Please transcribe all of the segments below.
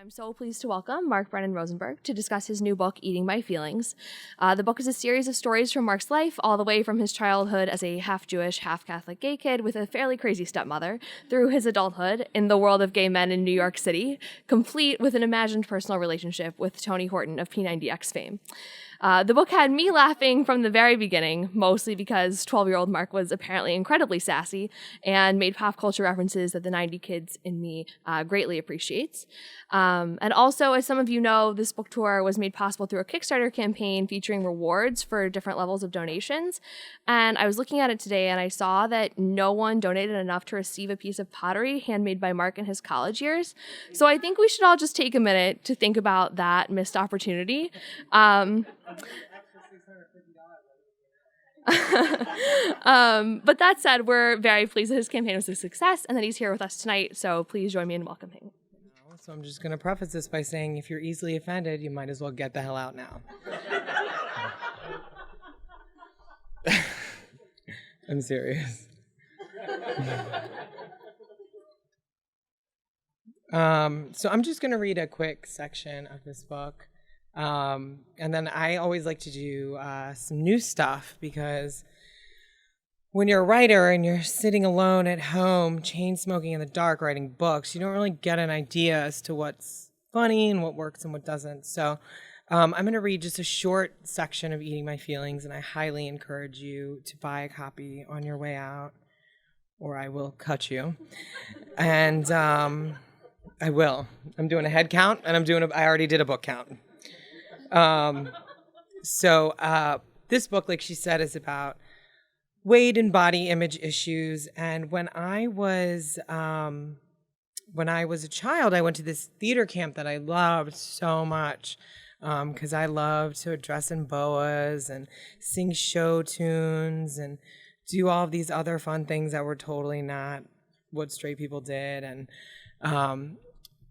I'm so pleased to welcome Mark Brennan Rosenberg to discuss his new book, Eating My Feelings. The book is a series of stories from Mark's life, all the way from his childhood as a half-Jewish, half-Catholic gay kid with a fairly crazy stepmother, through his adulthood in the world of gay men in New York City, complete with an imagined personal relationship with Tony Horton of P90X fame. The book had me laughing from the very beginning, mostly because 12-year-old Mark was apparently incredibly sassy and made pop culture references that the 90 kids in me greatly appreciates. And also, as some of you know, this book tour was made possible through a Kickstarter campaign featuring rewards for different levels of donations. And I was looking at it today and I saw that no one donated enough to receive a piece of pottery handmade by Mark in his college years. So I think we should all just take a minute to think about that missed opportunity. But that said, we're very pleased that his campaign was a success and that he's here with us tonight. So please join me in welcoming him. So I'm just going to preface this by saying if you're easily offended, you might as well get the hell out now. I'm serious. So I'm just going to read a quick section of this book. And then I always like to do some new stuff because when you're a writer and you're sitting alone at home, chain smoking in the dark, writing books, you don't really get an idea as to what's funny and what works and what doesn't. So I'm going to read just a short section of Eating My Feelings, and I highly encourage you to buy a copy on your way out, or I will cut you. And I will. I'm doing a head count, and I already did a book count. So this book, like she said, is about weight and body image issues. And when I was a child, I went to this theater camp that I loved so much because I loved to dress in boas and sing show tunes and do all of these other fun things that were totally not what straight people did. And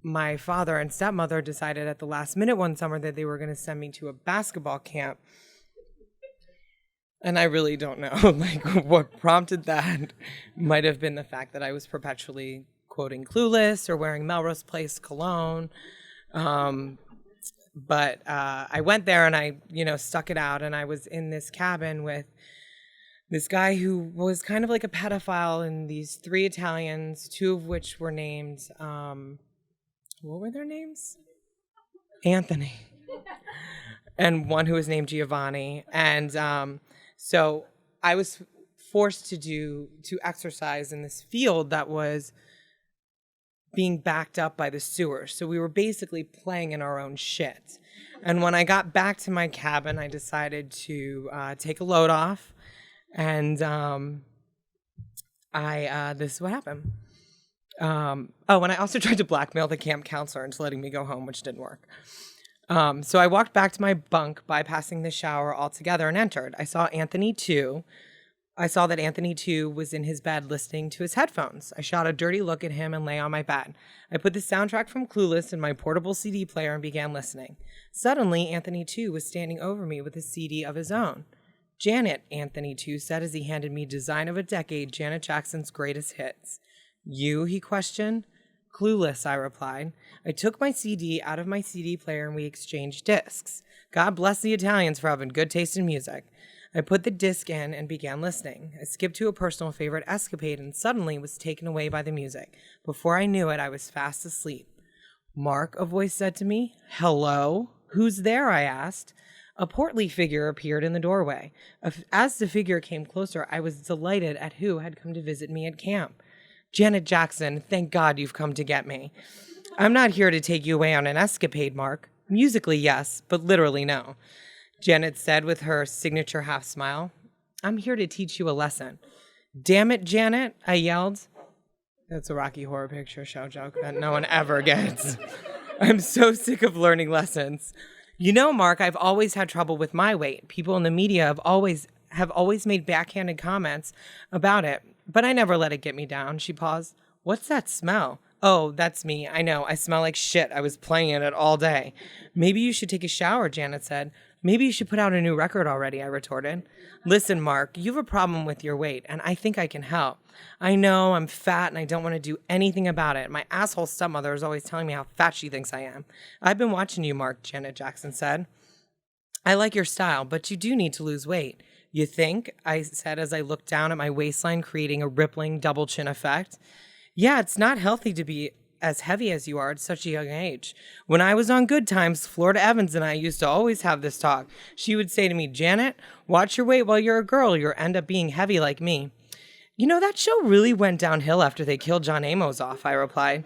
my father and stepmother decided at the last minute one summer that they were going to send me to a basketball camp. And I really don't know, what prompted that might have been the fact that I was perpetually quoting Clueless or wearing Melrose Place cologne. But I went there and I, stuck it out. And I was in this cabin with this guy who was kind of like a pedophile, and these 3 Italians, 2 of which were named, what were their names? Anthony. And one who was named Giovanni. And so I was forced to exercise in this field that was being backed up by the sewers. So we were basically playing in our own shit. And when I got back to my cabin, I decided to take a load off. And this is what happened. And I also tried to blackmail the camp counselor into letting me go home, which didn't work. So I walked back to my bunk, bypassing the shower altogether, and entered. I saw Anthony too. I saw that Anthony too was in his bed listening to his headphones. I shot a dirty look at him and lay on my bed. I put the soundtrack from Clueless in my portable CD player and began listening. Suddenly, Anthony too was standing over me with a CD of his own. Janet, Anthony too said as he handed me Design of a Decade, Janet Jackson's greatest hits. You, he questioned. Clueless, I replied. I took my CD out of my CD player and we exchanged discs. God bless the Italians for having good taste in music. I put the disc in and began listening. I skipped to a personal favorite escapade and suddenly was taken away by the music. Before I knew it, I was fast asleep. Mark, a voice said to me. Hello? Who's there? I asked. A portly figure appeared in the doorway. As the figure came closer, I was delighted at who had come to visit me at camp. Janet Jackson, thank God you've come to get me. I'm not here to take you away on an escapade, Mark. Musically, yes, but literally, no. Janet said with her signature half smile. I'm here to teach you a lesson. Damn it, Janet, I yelled. That's a Rocky Horror Picture Show joke that no one ever gets. I'm so sick of learning lessons. You know, Mark, I've always had trouble with my weight. People in the media have always made backhanded comments about it. But I never let it get me down. She paused. What's that smell? Oh, that's me. I know. I smell like shit. I was playing in it all day. Maybe you should take a shower, Janet said. Maybe you should put out a new record already, I retorted. Listen, Mark, you have a problem with your weight, and I think I can help. I know I'm fat and I don't want to do anything about it. My asshole stepmother is always telling me how fat she thinks I am. I've been watching you, Mark, Janet Jackson said. I like your style, but you do need to lose weight. You think? I said as I looked down at my waistline, creating a rippling double chin effect. Yeah, it's not healthy to be as heavy as you are at such a young age. When I was on Good Times, Florida Evans and I used to always have this talk. She would say to me, Janet, watch your weight while you're a girl. You'll end up being heavy like me. You know, that show really went downhill after they killed John Amos off, I replied.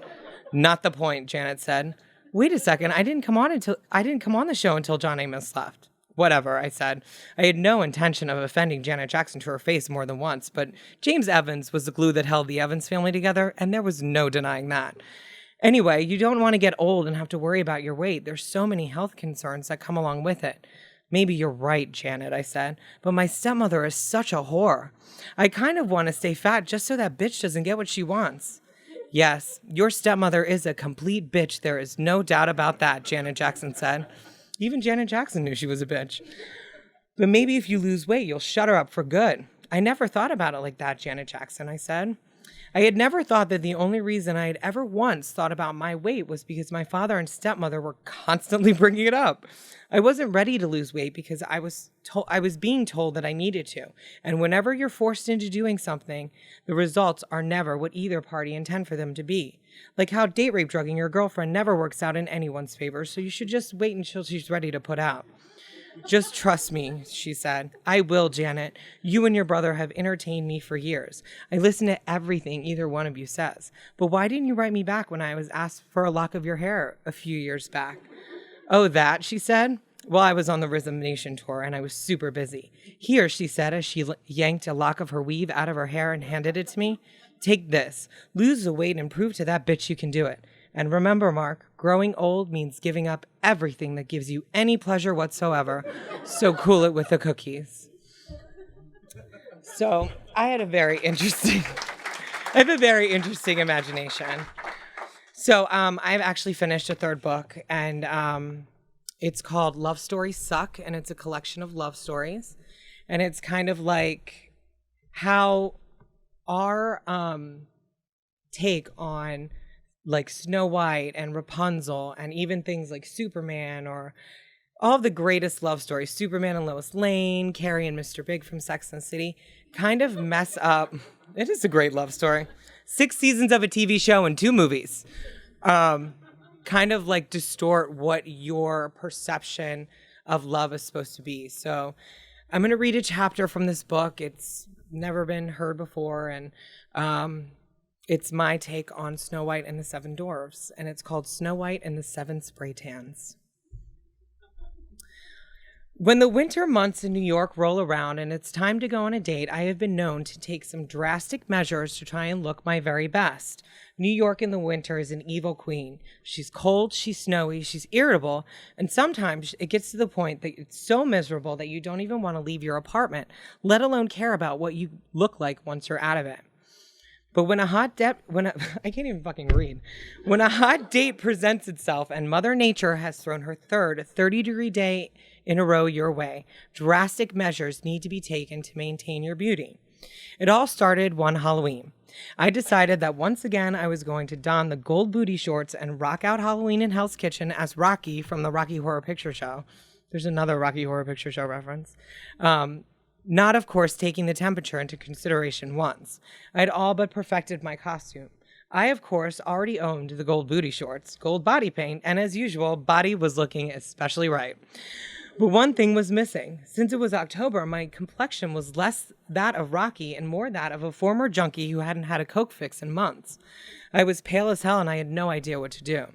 Not the point, Janet said. Wait a second, I didn't come on the show until John Amos left. Whatever, I said. I had no intention of offending Janet Jackson to her face more than once, but James Evans was the glue that held the Evans family together, and there was no denying that. Anyway, you don't want to get old and have to worry about your weight. There's so many health concerns that come along with it. Maybe you're right, Janet, I said, but my stepmother is such a whore. I kind of want to stay fat just so that bitch doesn't get what she wants. Yes, your stepmother is a complete bitch. There is no doubt about that, Janet Jackson said. Even Janet Jackson knew she was a bitch. But maybe if you lose weight, you'll shut her up for good. I never thought about it like that, Janet Jackson, I said. I had never thought that the only reason I had ever once thought about my weight was because my father and stepmother were constantly bringing it up. I wasn't ready to lose weight because I was being told that I needed to. And whenever you're forced into doing something, the results are never what either party intend for them to be. Like how date rape drugging your girlfriend never works out in anyone's favor, so you should just wait until she's ready to put out. Just trust me, she said. I will, Janet. You and your brother have entertained me for years. I listen to everything either one of you says. But why didn't you write me back when I was asked for a lock of your hair a few years back? Oh, that, she said. Well, I was on the Rhythm Nation tour and I was super busy. Here, she said as she yanked a lock of her weave out of her hair and handed it to me. Take this. Lose the weight and prove to that bitch you can do it. And remember, Mark, growing old means giving up everything that gives you any pleasure whatsoever. So cool it with the cookies. So I have a very interesting imagination. So I've actually finished a third book, and it's called Love Stories Suck, and it's a collection of love stories. And it's kind of like how our take on like Snow White and Rapunzel and even things like Superman or all of the greatest love stories, Superman and Lois Lane, Carrie and Mr. Big from Sex and the City, kind of mess up. It is a great love story. 6 seasons of a TV show and 2 movies. Kind of like distort what your perception of love is supposed to be. So I'm going to read a chapter from this book. It's never been heard before, and it's my take on Snow White and the 7 Dwarfs, and it's called Snow White and the 7 Spray Tans. When the winter months in New York roll around and it's time to go on a date, I have been known to take some drastic measures to try and look my very best. New York in the winter is an evil queen. She's cold, she's snowy, she's irritable, and sometimes it gets to the point that it's so miserable that you don't even want to leave your apartment, let alone care about what you look like once you're out of it. But when a hot date presents itself and Mother Nature has thrown her third 30-degree day in a row your way, drastic measures need to be taken to maintain your beauty. It all started one Halloween. I decided that once again I was going to don the gold booty shorts and rock out Halloween in Hell's Kitchen as Rocky from the Rocky Horror Picture Show. There's another Rocky Horror Picture Show reference. Not, of course, taking the temperature into consideration once. I had all but perfected my costume. I, of course, already owned the gold booty shorts, gold body paint, and as usual, body was looking especially right. But one thing was missing. Since it was October, my complexion was less that of Rocky and more that of a former junkie who hadn't had a Coke fix in months. I was pale as hell and I had no idea what to do.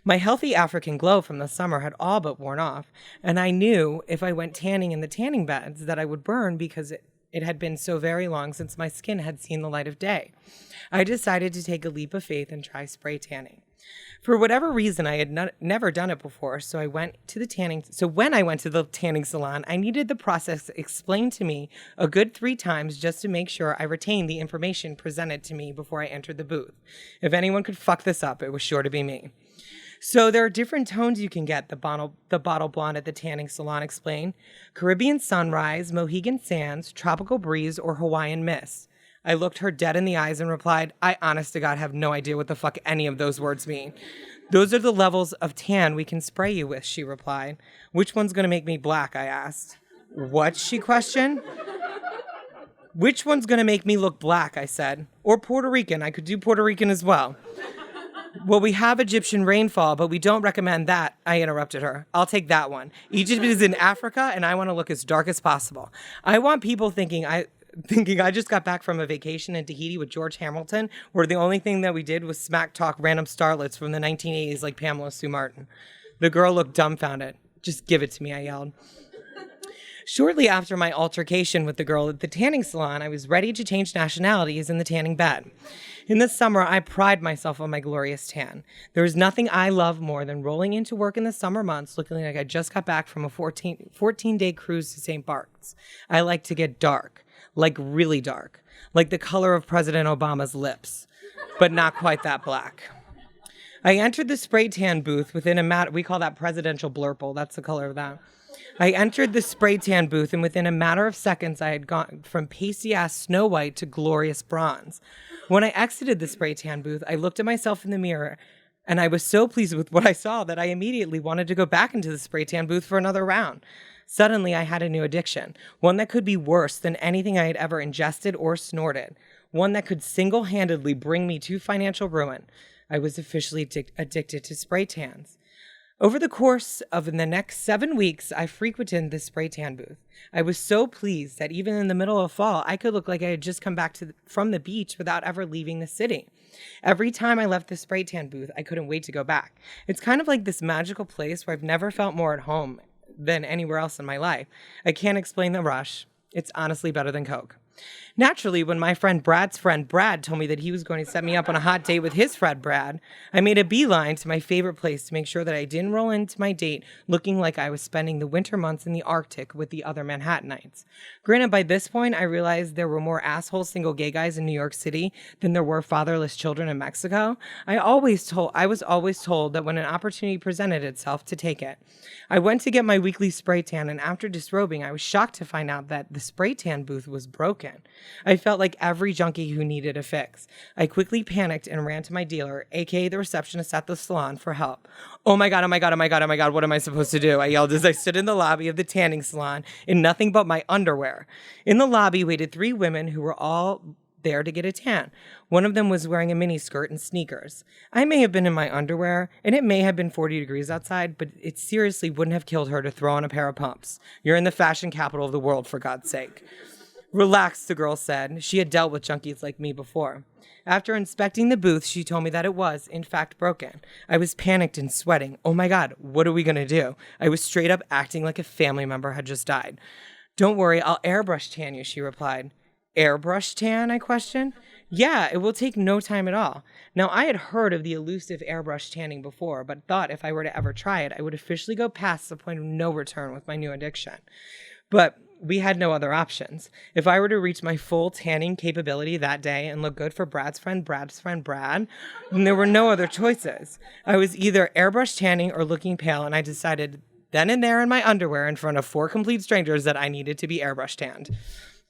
My healthy African glow from the summer had all but worn off, and I knew if I went tanning in the tanning beds that I would burn because it had been so very long since my skin had seen the light of day. I decided to take a leap of faith and try spray tanning. For whatever reason, I had never done it before, so when I went to the tanning salon, I needed the process explained to me a good 3 times just to make sure I retained the information presented to me before I entered the booth. If anyone could fuck this up, it was sure to be me. So there are different tones you can get, the bottle blonde at the tanning salon explained. Caribbean sunrise, Mohegan sands, tropical breeze, or Hawaiian mist. I looked her dead in the eyes and replied, I honest to God have no idea what the fuck any of those words mean. Those are the levels of tan we can spray you with, she replied. Which one's going to make me black, I asked. What, she questioned. Which one's going to make me look black, I said. Or Puerto Rican, I could do Puerto Rican as well. Well, we have Egyptian rainfall, but we don't recommend that, I interrupted her. I'll take that one. Egypt is in Africa, and I want to look as dark as possible. I want people thinking I just got back from a vacation in Tahiti with George Hamilton, where the only thing that we did was smack talk random starlets from the 1980s like Pamela Sue Martin. The girl looked dumbfounded. Just give it to me, I yelled. Shortly after my altercation with the girl at the tanning salon, I was ready to change nationalities in the tanning bed. In the summer, I pride myself on my glorious tan. There is nothing I love more than rolling into work in the summer months looking like I just got back from a 14-day cruise to St. Bart's. I like to get dark, like really dark, like the color of President Obama's lips, but not quite that black. I entered the spray tan booth within a matter, we call that presidential blurple, that's the color of that. I entered the spray tan booth, and within a matter of seconds, I had gone from pasty-ass Snow White to glorious bronze. When I exited the spray tan booth, I looked at myself in the mirror, and I was so pleased with what I saw that I immediately wanted to go back into the spray tan booth for another round. Suddenly, I had a new addiction, one that could be worse than anything I had ever ingested or snorted, one that could single-handedly bring me to financial ruin. I was officially addicted to spray tans. Over the course of the next 7 weeks, I frequented the spray tan booth. I was so pleased that even in the middle of fall, I could look like I had just come back from the beach without ever leaving the city. Every time I left the spray tan booth, I couldn't wait to go back. It's kind of like this magical place where I've never felt more at home than anywhere else in my life. I can't explain the rush. It's honestly better than Coke. Naturally, when my friend Brad's friend Brad told me that he was going to set me up on a hot date with his friend Brad, I made a beeline to my favorite place to make sure that I didn't roll into my date looking like I was spending the winter months in the Arctic with the other Manhattanites. Granted, by this point, I realized there were more asshole single gay guys in New York City than there were fatherless children in Mexico. I was always told that when an opportunity presented itself, to take it. I went to get my weekly spray tan, and after disrobing, I was shocked to find out that the spray tan booth was broken. I felt like every junkie who needed a fix. I quickly panicked and ran to my dealer, aka the receptionist at the salon, for help. Oh my God, oh my God, oh my God, oh my God, what am I supposed to do? I yelled as I stood in the lobby of the tanning salon in nothing but my underwear. In the lobby waited 3 women who were all there to get a tan. One of them was wearing a miniskirt and sneakers. I may have been in my underwear, and it may have been 40 degrees outside, but it seriously wouldn't have killed her to throw on a pair of pumps. You're in the fashion capital of the world, for God's sake. Relax, the girl said. She had dealt with junkies like me before. After inspecting the booth, she told me that it was, in fact, broken. I was panicked and sweating. Oh my God, what are we going to do? I was straight up acting like a family member had just died. Don't worry, I'll airbrush tan you, she replied. Airbrush tan, I questioned. Yeah, it will take no time at all. Now, I had heard of the elusive airbrush tanning before, but thought if I were to ever try it, I would officially go past the point of no return with my new addiction. But we had no other options. If I were to reach my full tanning capability that day and look good for Brad's friend Brad, then there were no other choices. I was either airbrush tanning or looking pale, and I decided then and there in my underwear in front of 4 complete strangers that I needed to be airbrush tanned.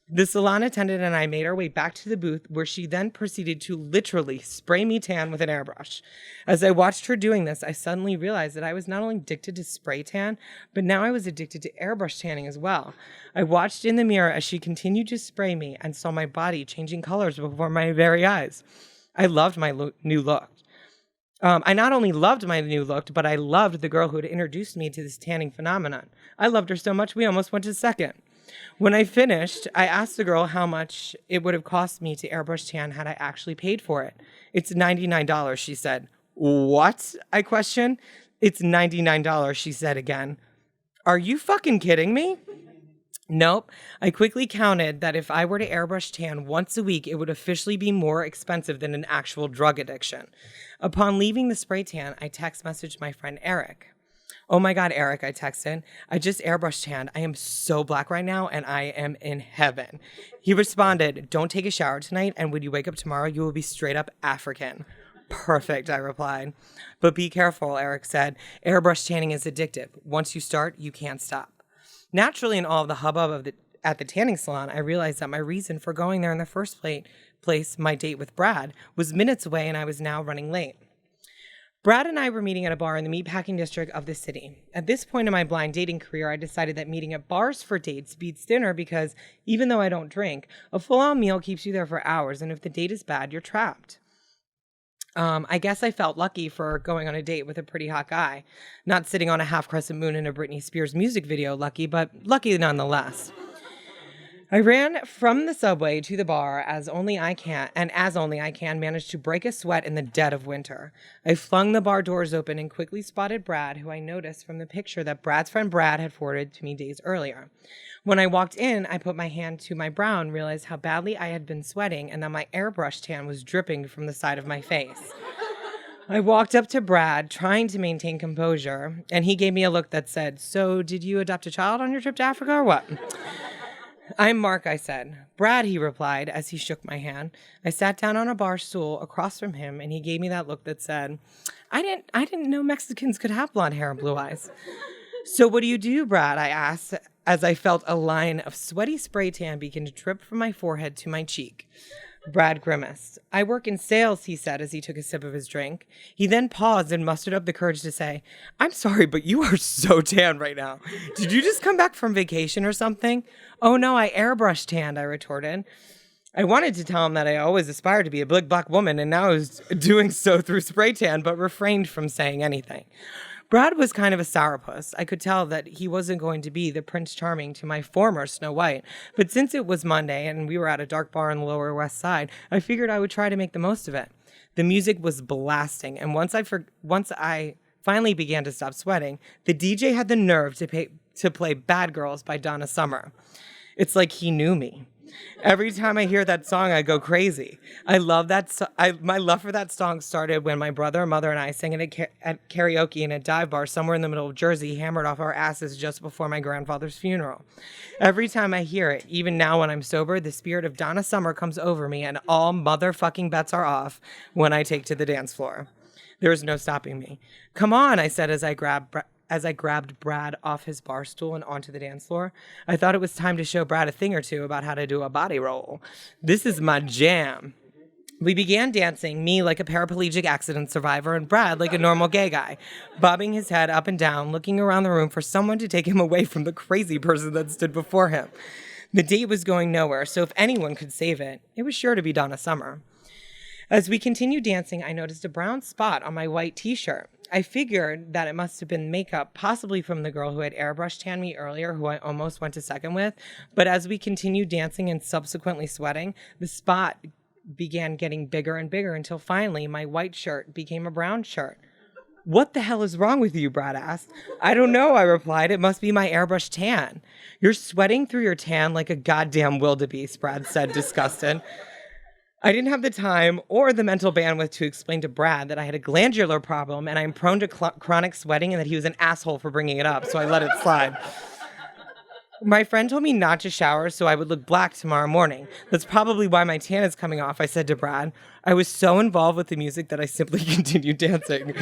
The salon attendant and I made our way back to the booth, where she then proceeded to literally spray me tan with an airbrush. As I watched her doing this, I suddenly realized that I was not only addicted to spray tan, but now I was addicted to airbrush tanning as well. I watched in the mirror as she continued to spray me and saw my body changing colors before my very eyes. I loved my new look. I not only loved my new look, but I loved the girl who had introduced me to this tanning phenomenon. I loved her so much we almost went to second. When I finished, I asked the girl how much it would have cost me to airbrush tan had I actually paid for it. It's $99, she said. What? I questioned. It's $99, she said again. Are you fucking kidding me? Nope. I quickly counted that if I were to airbrush tan once a week, it would officially be more expensive than an actual drug addiction. Upon leaving the spray tan, I text messaged my friend Eric. Oh my God, Eric, I texted. I just airbrush tanned. I am so black right now, and I am in heaven. He responded, don't take a shower tonight, and when you wake up tomorrow, you will be straight up African. Perfect, I replied. But be careful, Eric said. Airbrush tanning is addictive. Once you start, you can't stop. Naturally, in all of the hubbub at the tanning salon, I realized that my reason for going there in the first place, my date with Brad, was minutes away and I was now running late. Brad and I were meeting at a bar in the meatpacking district of the city. At this point in my blind dating career, I decided that meeting at bars for dates beats dinner because even though I don't drink, a full-on meal keeps you there for hours, and if the date is bad, you're trapped. I guess I felt lucky for going on a date with a pretty hot guy. Not sitting on a half-crescent moon in a Britney Spears music video lucky, but lucky nonetheless. I ran from the subway to the bar as only I can managed to break a sweat in the dead of winter. I flung the bar doors open and quickly spotted Brad, who I noticed from the picture that Brad's friend Brad had forwarded to me days earlier. When I walked in, I put my hand to my brow and realized how badly I had been sweating and that my airbrush tan was dripping from the side of my face. I walked up to Brad, trying to maintain composure, and he gave me a look that said, "So, did you adopt a child on your trip to Africa or what?" "I'm Mark," I said. "Brad," he replied as he shook my hand. I sat down on a bar stool across from him, and he gave me that look that said, I didn't know Mexicans could have blonde hair and blue eyes." "So what do you do, Brad?" I asked as I felt a line of sweaty spray tan begin to drip from my forehead to my cheek. Brad grimaced. "I work in sales," he said as he took a sip of his drink. He then paused and mustered up the courage to say, "I'm sorry, but you are so tan right now. Did you just come back from vacation or something?" "Oh no, I airbrush tanned," I retorted. I wanted to tell him that I always aspired to be a big black woman and now I was doing so through spray tan, but refrained from saying anything. Brad was kind of a sourpuss. I could tell that he wasn't going to be the Prince Charming to my former Snow White. But since it was Monday and we were at a dark bar on the Lower West Side, I figured I would try to make the most of it. The music was blasting, and once I finally began to stop sweating, the DJ had the nerve to play Bad Girls by Donna Summer. It's like he knew me. Every time I hear that song, I go crazy. I love that. My love for that song started when my brother, mother, and I sang it at karaoke in a dive bar somewhere in the middle of Jersey, hammered off our asses just before my grandfather's funeral. Every time I hear it, even now when I'm sober, the spirit of Donna Summer comes over me, and all motherfucking bets are off when I take to the dance floor. There is no stopping me. "Come on," I said as I grabbed Brad off his bar stool and onto the dance floor. I thought it was time to show Brad a thing or two about how to do a body roll. This is my jam. We began dancing, me like a paraplegic accident survivor and Brad like a normal gay guy, bobbing his head up and down, looking around the room for someone to take him away from the crazy person that stood before him. The date was going nowhere, so if anyone could save it, it was sure to be Donna Summer. As we continued dancing, I noticed a brown spot on my white t-shirt. I figured that it must have been makeup, possibly from the girl who had airbrush tanned me earlier, who I almost went to second with. But as we continued dancing and subsequently sweating, the spot began getting bigger and bigger until finally my white shirt became a brown shirt. "What the hell is wrong with you?" Brad asked. "I don't know," I replied. "It must be my airbrush tan." "You're sweating through your tan like a goddamn wildebeest," Brad said, disgusted. I didn't have the time or the mental bandwidth to explain to Brad that I had a glandular problem and I'm prone to chronic sweating and that he was an asshole for bringing it up, so I let it slide. "My friend told me not to shower so I would look black tomorrow morning. That's probably why my tan is coming off," I said to Brad. I was so involved with the music that I simply continued dancing.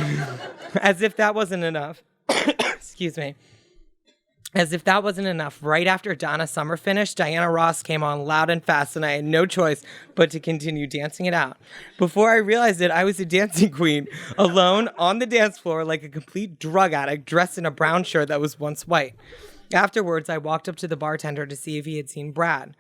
As if that wasn't enough. Excuse me. As if that wasn't enough, right after Donna Summer finished, Diana Ross came on loud and fast, and I had no choice but to continue dancing it out. Before I realized it, I was a dancing queen, alone on the dance floor like a complete drug addict dressed in a brown shirt that was once white. Afterwards, I walked up to the bartender to see if he had seen Brad.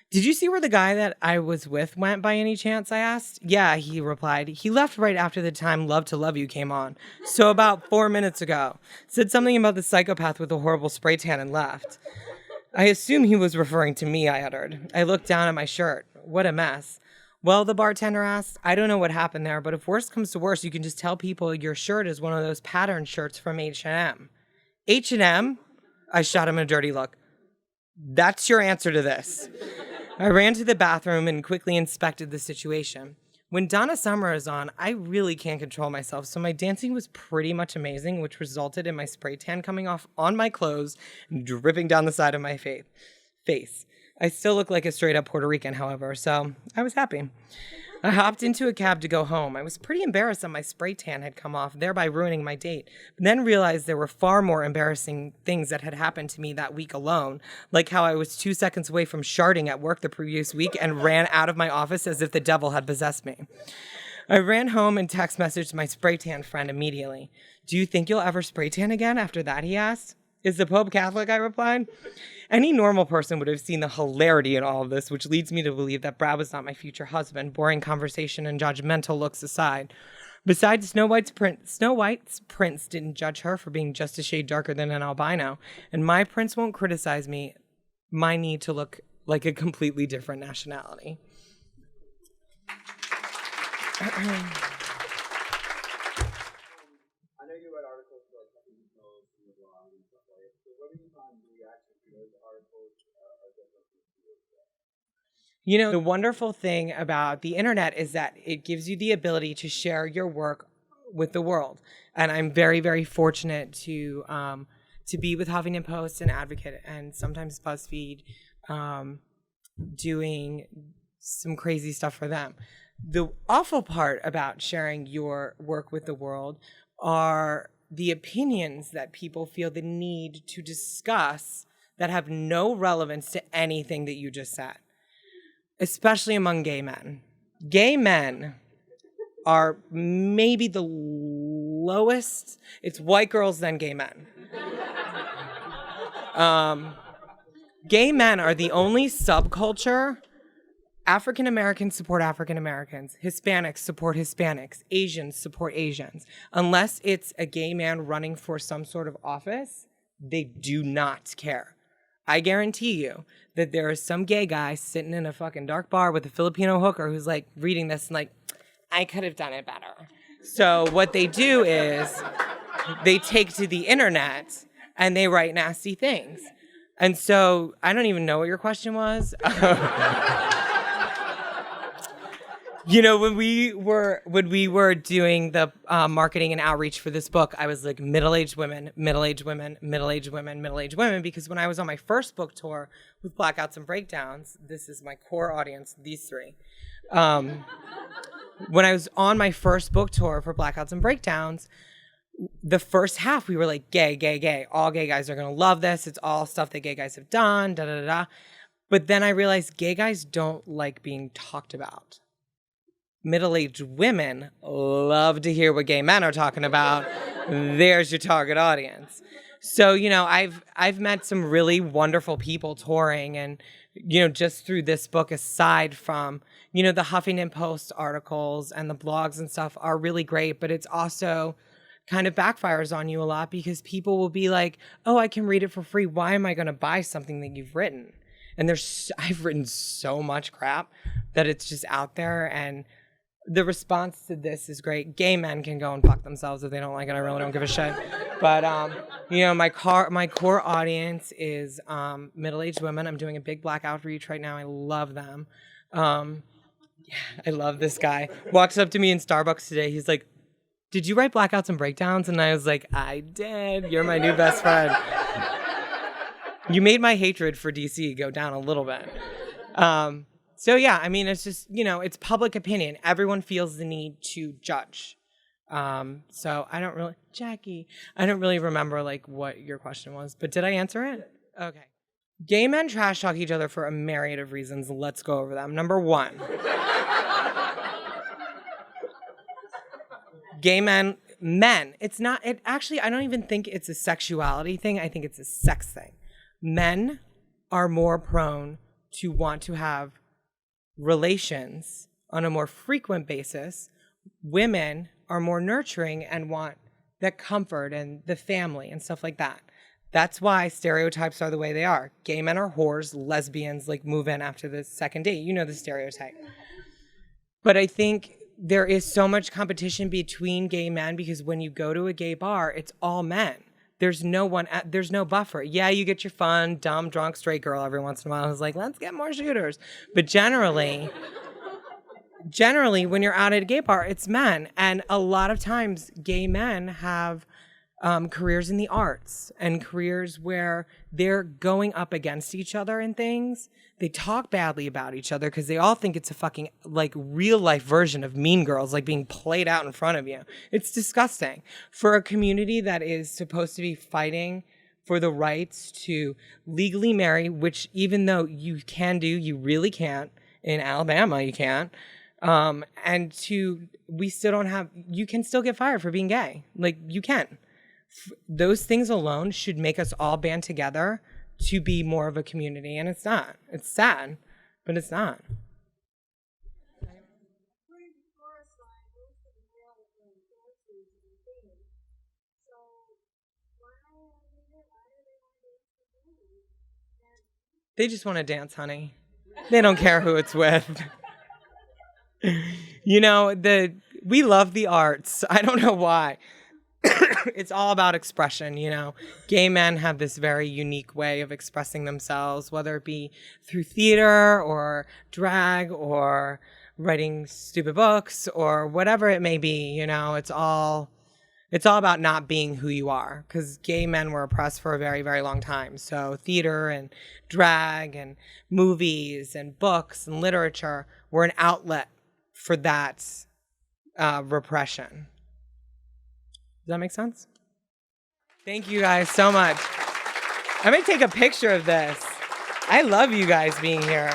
"Did you see where the guy that I was with went by any chance?" I asked. "Yeah," he replied. "He left right after the time Love to Love You came on. So about 4 minutes ago. Said something about the psychopath with the horrible spray tan and left." "I assume he was referring to me," I uttered. I looked down at my shirt. What a mess. "Well," the bartender asked, "I don't know what happened there, but if worse comes to worse, you can just tell people your shirt is one of those pattern shirts from H&M. "H&M? I shot him a dirty look. "That's your answer to this." I ran to the bathroom and quickly inspected the situation. When Donna Summer is on, I really can't control myself, so my dancing was pretty much amazing, which resulted in my spray tan coming off on my clothes and dripping down the side of my face. I still look like a straight up Puerto Rican, however, so I was happy. I hopped into a cab to go home. I was pretty embarrassed that my spray tan had come off, thereby ruining my date, but then realized there were far more embarrassing things that had happened to me that week alone, like how I was 2 seconds away from sharding at work the previous week and ran out of my office as if the devil had possessed me. I ran home and text messaged my spray tan friend immediately. Do you think you'll ever spray tan again after that, he asked. Is the Pope Catholic, I replied. Any normal person would have seen the hilarity in all of this, which leads me to believe that Brad was not my future husband, boring conversation and judgmental looks aside. Besides, Snow White's prince didn't judge her for being just a shade darker than an albino, and my prince won't criticize my need to look like a completely different nationality. I know you read articles like Huffington Post and the blog and stuff like that. So what do you find the reaction to those articles are different from yours? You know, the wonderful thing about the internet is that it gives you the ability to share your work with the world. And I'm very, very fortunate to be with Huffington Post and Advocate and sometimes BuzzFeed, doing some crazy stuff for them. The awful part about sharing your work with the world are the opinions that people feel the need to discuss that have no relevance to anything that you just said, especially among gay men. Gay men are maybe the lowest. It's white girls, then gay men. Gay men are the only subculture. African Americans support African Americans. Hispanics support Hispanics. Asians support Asians. Unless it's a gay man running for some sort of office, they do not care. I guarantee you that there is some gay guy sitting in a fucking dark bar with a Filipino hooker who's like reading this and like, I could have done it better. So what they do is they take to the internet and they write nasty things. And so I don't even know what your question was. You know, when we were doing the marketing and outreach for this book, I was like middle-aged women, middle-aged women, middle-aged women, middle-aged women, because when I was on my first book tour with Blackouts and Breakdowns, this is my core audience, these three. When I was on my first book tour for Blackouts and Breakdowns, the first half we were like gay, gay, gay. All gay guys are gonna love this. It's all stuff that gay guys have done, da da da da. But then I realized gay guys don't like being talked about. Middle-aged women love to hear what gay men are talking about. There's your target audience. So, you know, I've met some really wonderful people touring, and, you know, just through this book, aside from, you know, the Huffington Post articles and the blogs and stuff are really great, but it's also kind of backfires on you a lot because people will be like, oh, I can read it for free. Why am I going to buy something that you've written? And I've written so much crap that it's just out there, and the response to this is great. Gay men can go and fuck themselves if they don't like it. I really don't give a shit. But, you know, my core audience is middle-aged women. I'm doing a big black outreach right now. I love them. Yeah, I love this guy. Walks up to me in Starbucks today. He's like, did you write Blackouts and Breakdowns? And I was like, I did. You're my new best friend. You made my hatred for DC go down a little bit. So, yeah, I mean, it's just, you know, it's public opinion. Everyone feels the need to judge. So I don't really remember, like, what your question was. But did I answer it? Okay. Gay men trash talk each other for a myriad of reasons. Let's go over them. Number one. Gay men, I don't even think it's a sexuality thing. I think it's a sex thing. Men are more prone to want to have relations on a more frequent basis. Women are more nurturing and want the comfort and the family and stuff like that. That's why stereotypes are the way they are. Gay men are whores, lesbians like move in after the second date. You know the stereotype. But I think there is so much competition between gay men because when you go to a gay bar, it's all men. There's no buffer. Yeah, you get your fun, dumb, drunk, straight girl every once in a while who's like, let's get more shooters. But generally, when you're out at a gay bar, it's men. And a lot of times, gay men have careers in the arts and careers where they're going up against each other and things. They talk badly about each other because they all think it's a fucking like real life version of Mean Girls, like being played out in front of you. It's disgusting for a community that is supposed to be fighting for the rights to legally marry, which even though you can do, you really can't. In Alabama, you can't. We still don't have, you can still get fired for being gay. Like, you can. Those things alone should make us all band together to be more of a community. And it's not. It's sad, but it's not. They just want to dance, honey. They don't care who it's with. You know, we love the arts. I don't know why. It's all about expression, you know. Gay men have this very unique way of expressing themselves, whether it be through theater or drag or writing stupid books or whatever it may be, you know. It's all about not being who you are, because gay men were oppressed for a very, very long time. So theater and drag and movies and books and literature were an outlet for that repression. Does that make sense? Thank you guys so much. I'm going to take a picture of this. I love you guys being here.